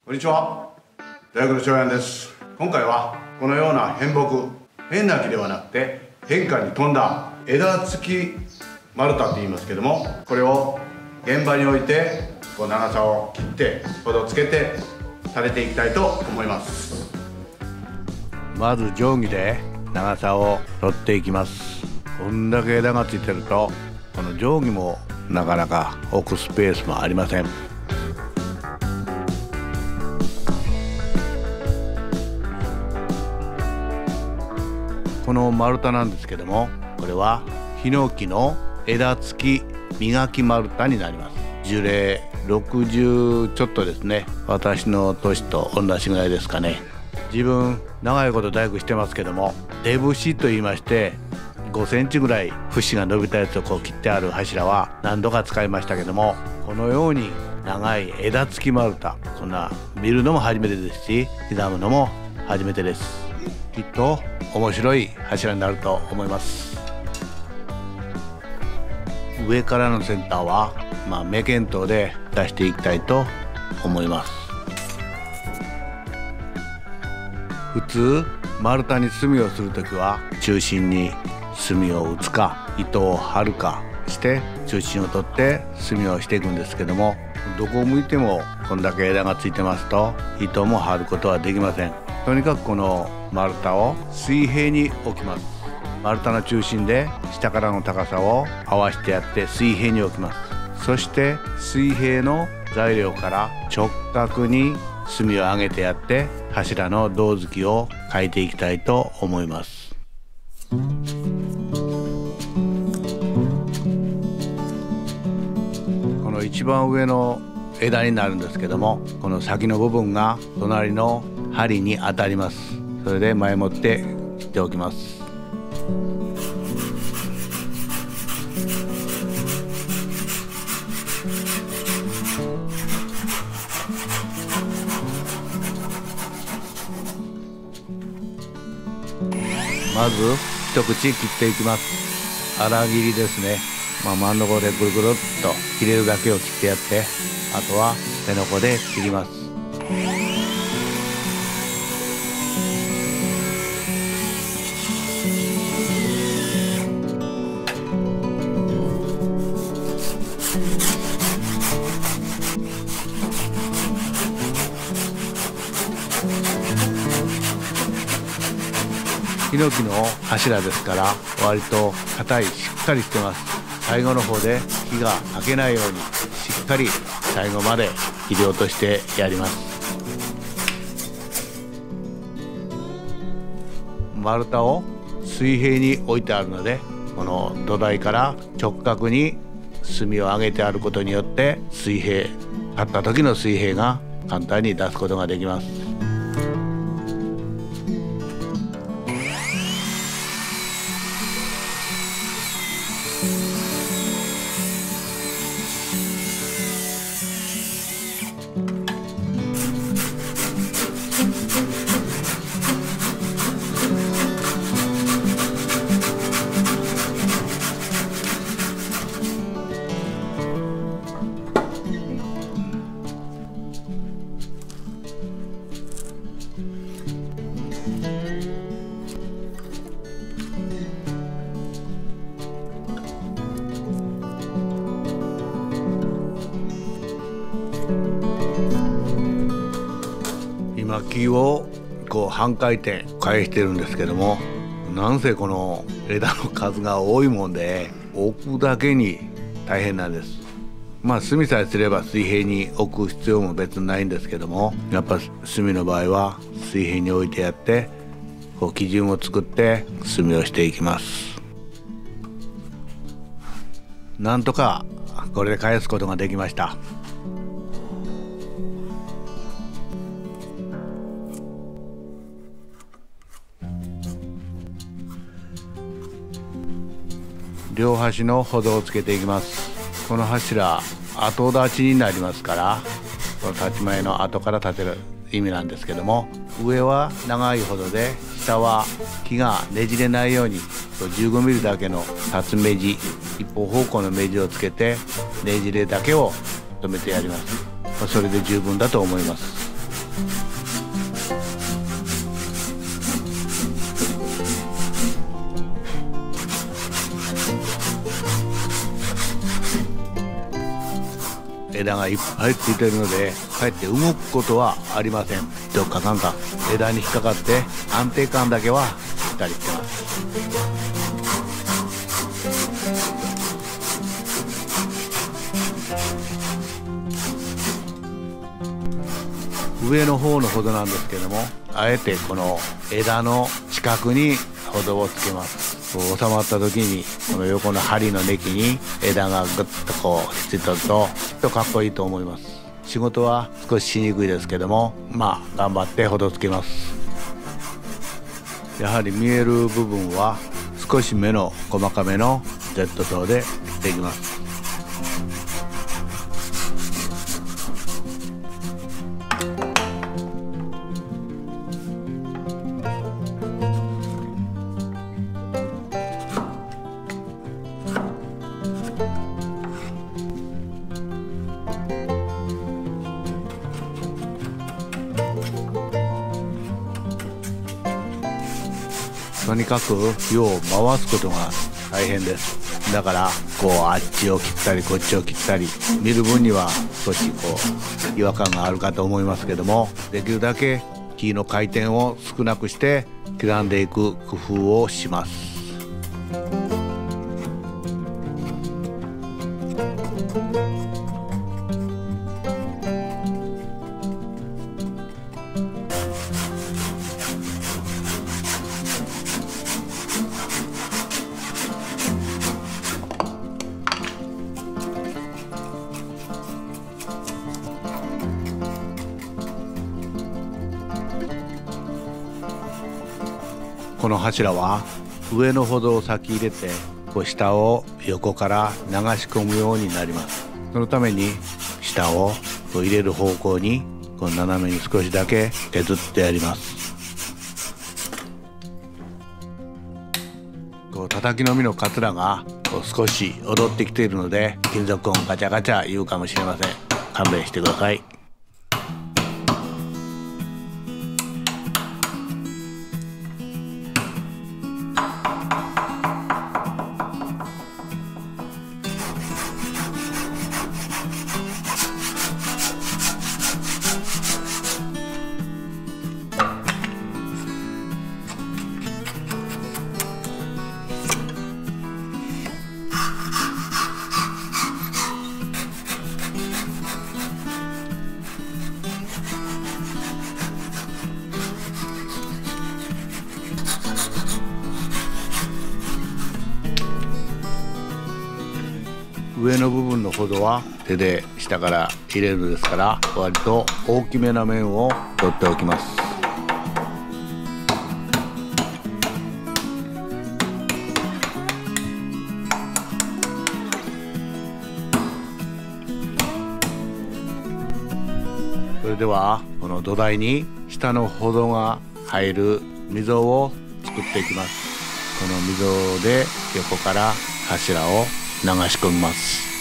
こんにちは、大学の長安です。今回はこのような変木、変な木ではなくて変化に富んだ枝付き丸太って言いますけども、これを現場に置いて長さを切ってほどつけて垂れていきたいと思います。まず定規で長さを取っていきます。こんだけ枝がついてるとこの定規もなかなか置くスペースもありません。この丸太なんですけども、これはヒノキの枝付き磨き丸太になります。樹齢60ちょっとですね。私の年と同じぐらいですかね。自分長いこと大工してますけども、出節と言いまして5センチぐらい節が伸びたやつをこう切ってある柱は何度か使いましたけども、このように長い枝付き丸太、こんな見るのも初めてですし、刻むのも初めてです。きっと面白い柱になると思います。上からの先端は目見当で出していきたいと思います。普通丸太に墨をするときは中心に墨を打つか糸を張るかして中心を取って墨をしていくんですけども、どこを向いてもこんだけ枝がついてますと糸も張ることはできません。とにかくこの丸太を水平に置きます。丸太の中心で下からの高さを合わせてやって水平に置きます。そして水平の材料から直角に墨を上げてやって柱の胴付きを描いていきたいと思います。この一番上の枝になるんですけども、この先の部分が隣の針に当たります。それで前もって切っておきます。まず一口切っていきます。粗切りですね。真ん中でぐるぐるっと切れるだけを切ってやって、あとは手のこで切ります。ヒノキの柱ですから割と硬い、しっかりしてます。最後の方で火が欠けないようにしっかり最後まで切り落としてやります。丸太を水平に置いてあるので、この土台から直角に墨を上げてあることによって水平、買った時の水平が簡単に出すことができます。今木をこう半回転返してるんですけども、なんせこの枝の数が多いもんで置くだけに大変なんです。墨さえすれば水平に置く必要も別にないんですけども、やっぱ墨の場合は水平に置いてやってこう基準を作って墨をしていきます。なんとかこれで返すことができました。両端のほどをつけていきます。この柱後立ちになりますから、この立ち前の後から立てる意味なんですけども、上は長いほどで下は木がねじれないように15ミリだけの立つ目地、一方方向の目地をつけてねじれだけを止めてやります。それで十分だと思います。枝がいっぱいついてるのでかえって動くことはありません。どっかなんか枝に引っかかって安定感だけはしっかりしてます。上の方のほどなんですけども、あえてこの枝の近くにほどをつけます。こう収まった時にこの横の針の根に枝がぐっとこうひっついとるときっとかっこいいと思います。仕事は少ししにくいですけども、まあ頑張ってほどつけます。やはり見える部分は少し目の細かめの Z 刀で切っていきます。とにかく火を回すことが大変です。だからこうあっちを切ったりこっちを切ったり、見る分には少しこう違和感があるかと思いますけども、できるだけ火の回転を少なくして刻んでいく工夫をします。この柱は上のほどを先入れてこう下を横から流し込むようになります。そのために下をこう入れる方向にこう斜めに少しだけ削ってやります。こう叩きのみのカツラがこう少し踊ってきているので金属音ガチャガチャ言うかもしれません。勘弁してください。上の部分のほどは手で下から入れるのですから割と大きめな面を取っておきます。それではこの土台に下のほどが入る溝を作っていきます。この溝で横から柱を流し込みます。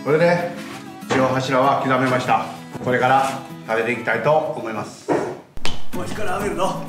これで塩柱は刻めました。これから食べていきたいと思います。もう火から上げるぞ。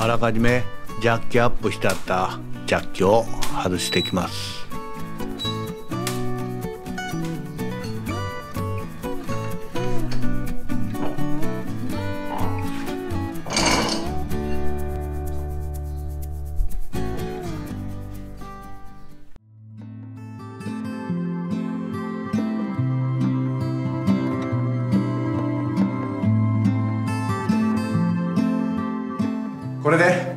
あらかじめジャッキアップしてあったジャッキを外していきます。これで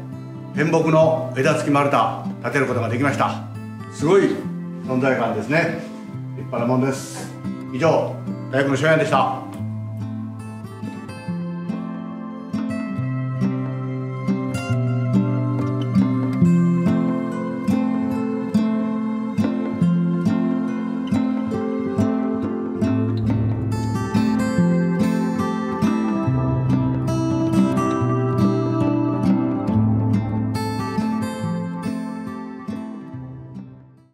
天木の枝付き丸太立てることができました。すごい存在感ですね。立派なもんです。以上、大工の翔也でした。